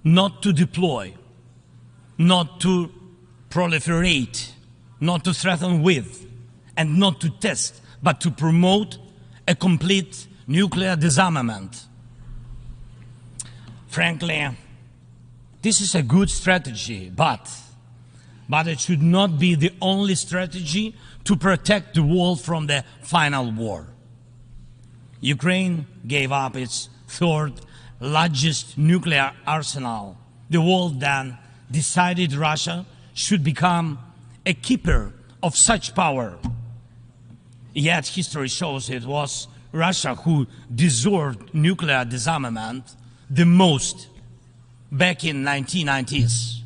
not to deploy, not to proliferate, not to threaten with, and not to test, but to promote a complete nuclear disarmament. Frankly, this is a good strategy, but it should not be the only strategy to protect the world from the final war. Ukraine gave up its third largest nuclear arsenal. The world then decided Russia should become a keeper of such power. Yet history shows it was Russia who deserved nuclear disarmament the most back in 1990s.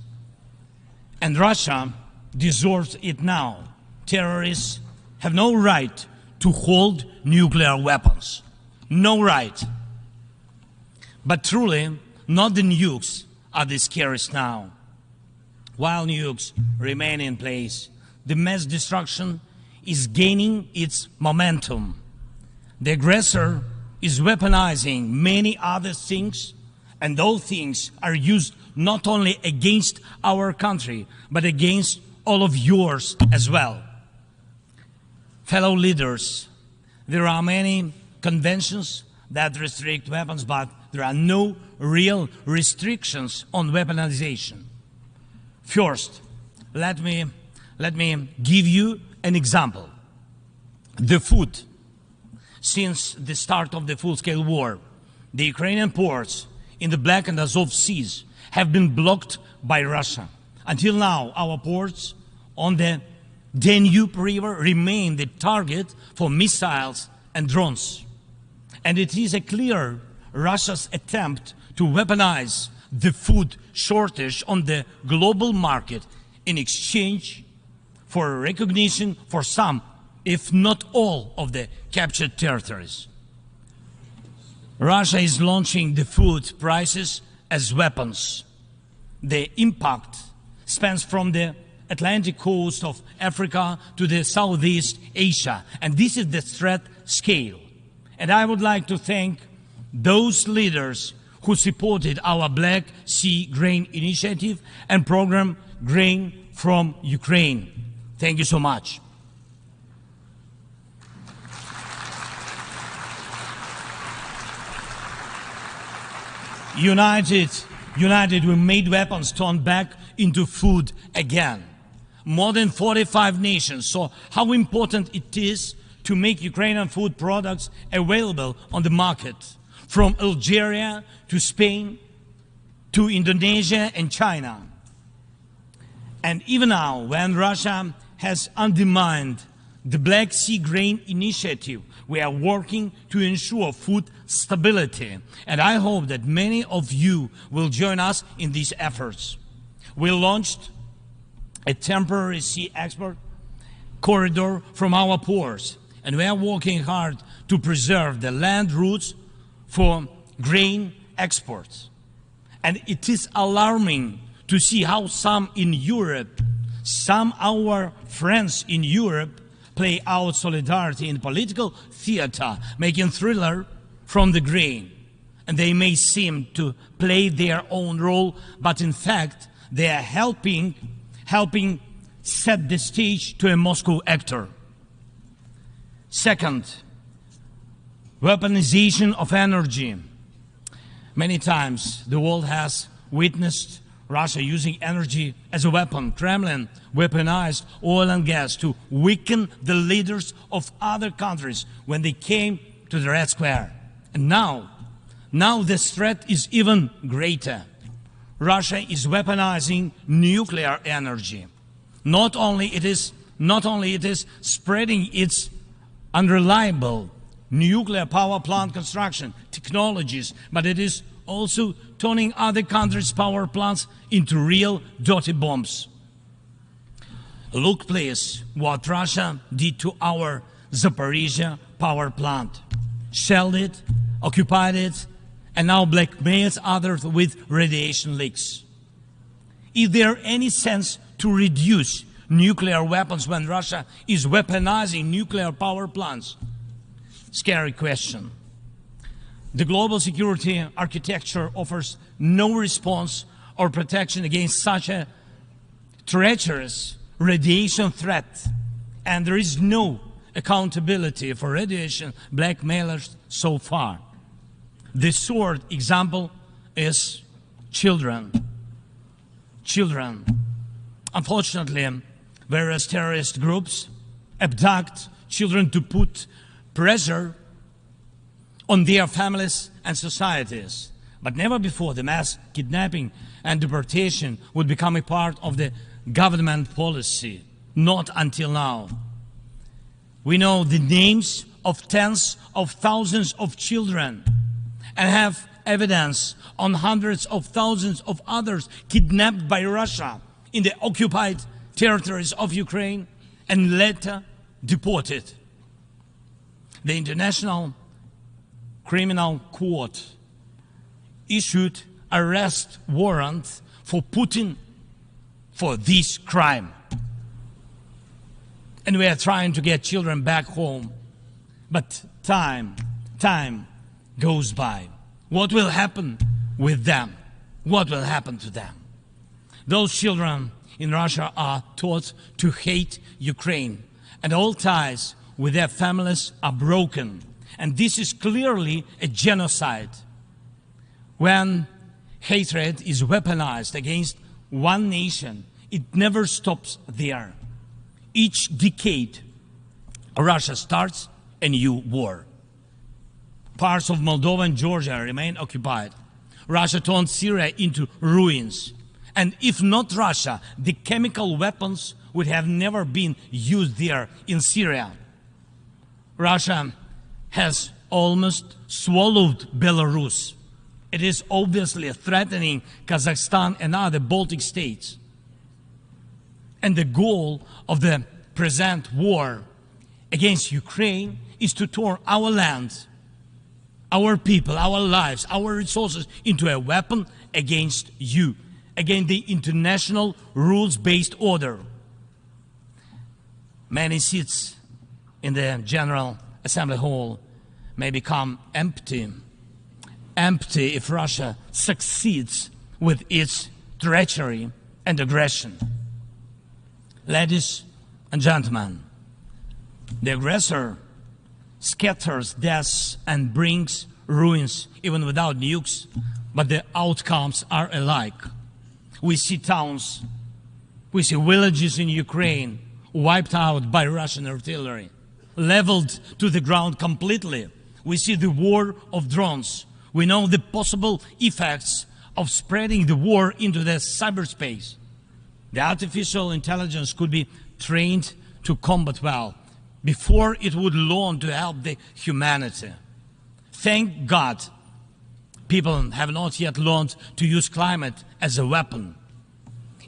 And Russia deserves it now. Terrorists have no right to hold nuclear weapons. No right. But truly, not the nukes are the scariest now. While nukes remain in place, the mass destruction is gaining its momentum. The aggressor is weaponizing many other things, and those things are used not only against our country, but against all of yours as well. Fellow leaders, there are many conventions that restrict weapons, but there are no real restrictions on weaponization. First, let me give you an example. The food. Since the start of the full-scale war, the Ukrainian ports in the Black and Azov Seas have been blocked by Russia. Until now, our ports on the Danube River remain the target for missiles and drones. And it is a clear Russia's attempt to weaponize the food shortage on the global market in exchange for recognition for some, if not all, of the captured territories. Russia is launching the food prices as weapons. The impact spans from the Atlantic coast of Africa to the Southeast Asia, and this is the threat scale. And I would like to thank those leaders who supported our Black Sea Grain Initiative and program Grain from Ukraine. Thank you so much. United, we made weapons turn back into food again. More than 45 nations saw how important it is to make Ukrainian food products available on the market, from Algeria to Spain to Indonesia and China. And even now, when Russia has undermined the Black Sea Grain Initiative, we are working to ensure food stability. And I hope that many of you will join us in these efforts. We launched a temporary sea export corridor from our ports, and we are working hard to preserve the land routes for grain exports. And it is alarming to see how some in Europe, some our friends in Europe, play out solidarity in political theater, making thriller from the grain. And they may seem to play their own role, but in fact, they are helping set the stage to a Moscow actor. Second, weaponization of energy. Many times the world has witnessed Russia using energy as a weapon. Kremlin weaponized oil and gas to weaken the leaders of other countries when they came to the Red Square. And now this threat is even greater. Russia is weaponizing nuclear energy. Not only it is spreading its unreliable nuclear power plant construction technologies, but it is also turning other countries' power plants into real dirty bombs. Look, please, what Russia did to our Zaporizhia power plant. Shelled it, occupied it, and now blackmails others with radiation leaks. Is there any sense to reduce nuclear weapons when Russia is weaponizing nuclear power plants? Scary question. The global security architecture offers no response or protection against such a treacherous radiation threat, and there is no accountability for radiation blackmailers so far. The short example is children. Children. Unfortunately, various terrorist groups abduct children to put pressure on their families and societies. But never before the mass kidnapping and deportation would become a part of the government policy. Not until now. We know the names of tens of thousands of children and have evidence on hundreds of thousands of others kidnapped by Russia in the occupied territories of Ukraine and later deported. The International Criminal Court issued arrest warrant for Putin for this crime. And we are trying to get children back home. But time goes by. What will happen with them? What will happen to them? Those children in Russia are taught to hate Ukraine, and all ties with their families are broken. And this is clearly a genocide. When hatred is weaponized against one nation, it never stops there. Each decade, Russia starts a new war. Parts of Moldova and Georgia remain occupied. Russia turned Syria into ruins. And if not Russia, the chemical weapons would have never been used there in Syria. Russia has almost swallowed Belarus. It is obviously threatening Kazakhstan and other Baltic states. And the goal of the present war against Ukraine is to turn our land, our people, our lives, our resources into a weapon against you, against the international rules-based order. Many seats in the General Assembly Hall may become empty if Russia succeeds with its treachery and aggression. Ladies and gentlemen, the aggressor scatters deaths and brings ruins even without nukes, but the outcomes are alike. We see towns, we see villages in Ukraine wiped out by Russian artillery, leveled to the ground completely. We see the war of drones. We know the possible effects of spreading the war into the cyberspace. The artificial intelligence could be trained to combat well before it would learn to help the humanity. Thank God, people have not yet learned to use climate as a weapon.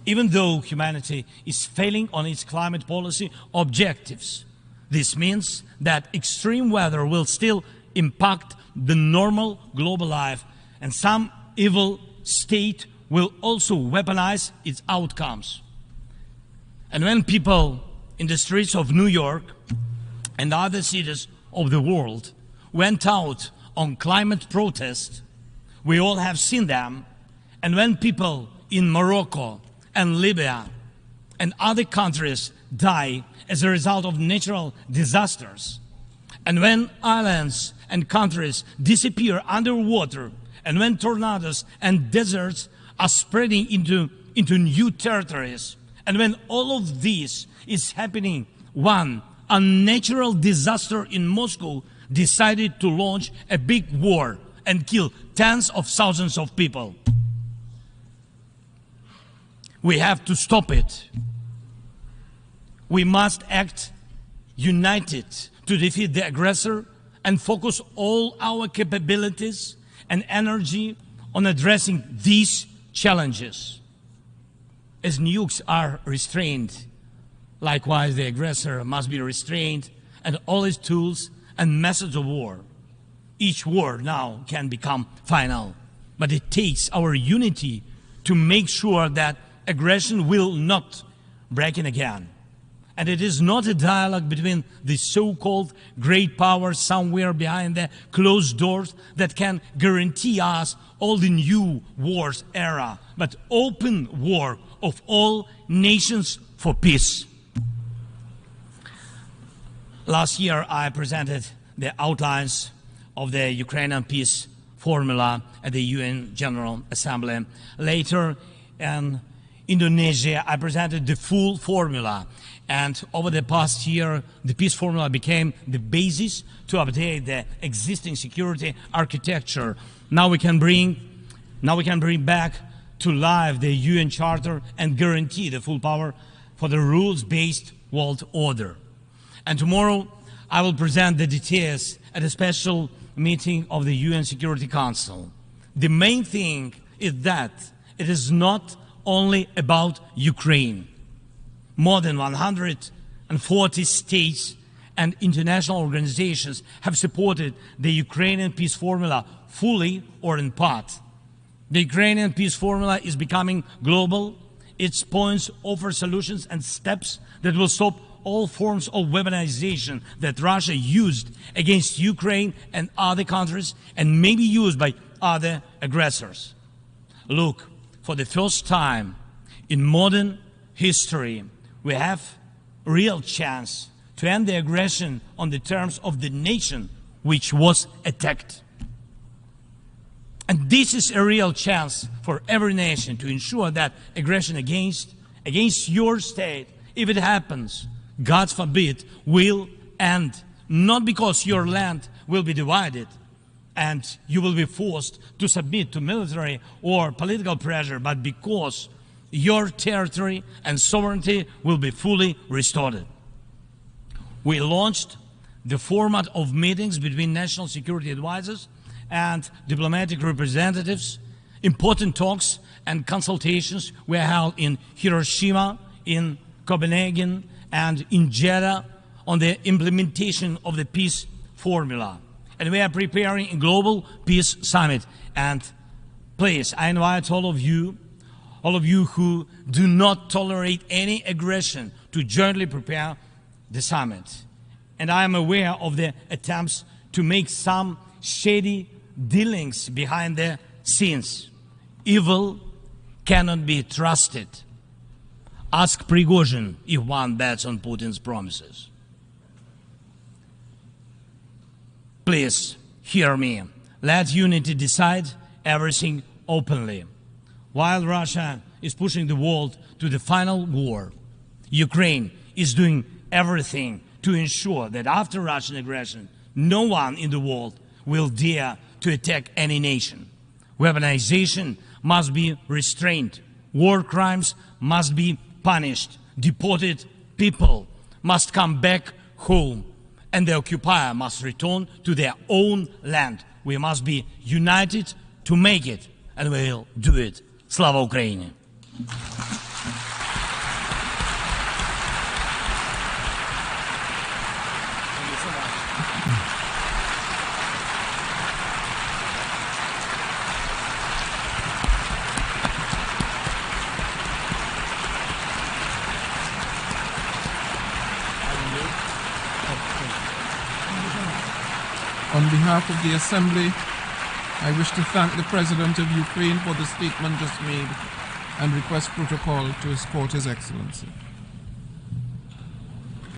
Even though humanity is failing on its climate policy objectives, this means that extreme weather will still impact the normal global life, and some evil state will also weaponize its outcomes. And when people in the streets of New York and other cities of the world went out on climate protest, we all have seen them. And when people in Morocco and Libya and other countries die as a result of natural disasters, and when islands and countries disappear underwater, and when tornadoes and deserts are spreading into new territories, and when all of this is happening, one unnatural disaster in Moscow decided to launch a big war and kill tens of thousands of people. We have to stop it. We must act united to defeat the aggressor and focus all our capabilities and energy on addressing these challenges. As nukes are restrained, likewise the aggressor must be restrained, and all his tools and methods of war. Each war now can become final, but it takes our unity to make sure that aggression will not break in again. And it is not a dialogue between the so-called great powers somewhere behind the closed doors that can guarantee us all the new wars era, but open war of all nations for peace. Last year, I presented the outlines of the Ukrainian peace formula at the UN General Assembly. Later, in Indonesia, I presented the full formula. And over the past year, the peace formula became the basis to update the existing security architecture. Now we can bring back to life the UN Charter and guarantee the full power for the rules-based world order. And tomorrow, I will present the details at a special meeting of the UN Security Council. The main thing is that it is not only about Ukraine. More than 140 states and international organizations have supported the Ukrainian peace formula fully or in part. The Ukrainian peace formula is becoming global. Its points offer solutions and steps that will stop all forms of weaponization that Russia used against Ukraine and other countries and may be used by other aggressors. Look, for the first time in modern history, we have a real chance to end the aggression on the terms of the nation which was attacked. And this is a real chance for every nation to ensure that aggression against your state, if it happens, God forbid, will end. Not because your land will be divided and you will be forced to submit to military or political pressure, but because your territory and sovereignty will be fully restored. We launched the format of meetings between national security advisors and diplomatic representatives. Important talks and consultations were held in Hiroshima, in Copenhagen, and in Jeddah on the implementation of the peace formula. And we are preparing a global peace summit. And please, I invite all of you who do not tolerate any aggression to jointly prepare the summit. And I am aware of the attempts to make some shady dealings behind the scenes. Evil cannot be trusted. Ask Prigozhin if one bets on Putin's promises. Please hear me. Let unity decide everything openly. While Russia is pushing the world to the final war, Ukraine is doing everything to ensure that after Russian aggression, no one in the world will dare to attack any nation. Weaponization must be restrained. War crimes must be punished. Deported people must come back home. And the occupier must return to their own land. We must be united to make it. And we will do it. Slava Ukraini! On behalf of the Assembly, I wish to thank the President of Ukraine for the statement just made and request protocol to escort His Excellency.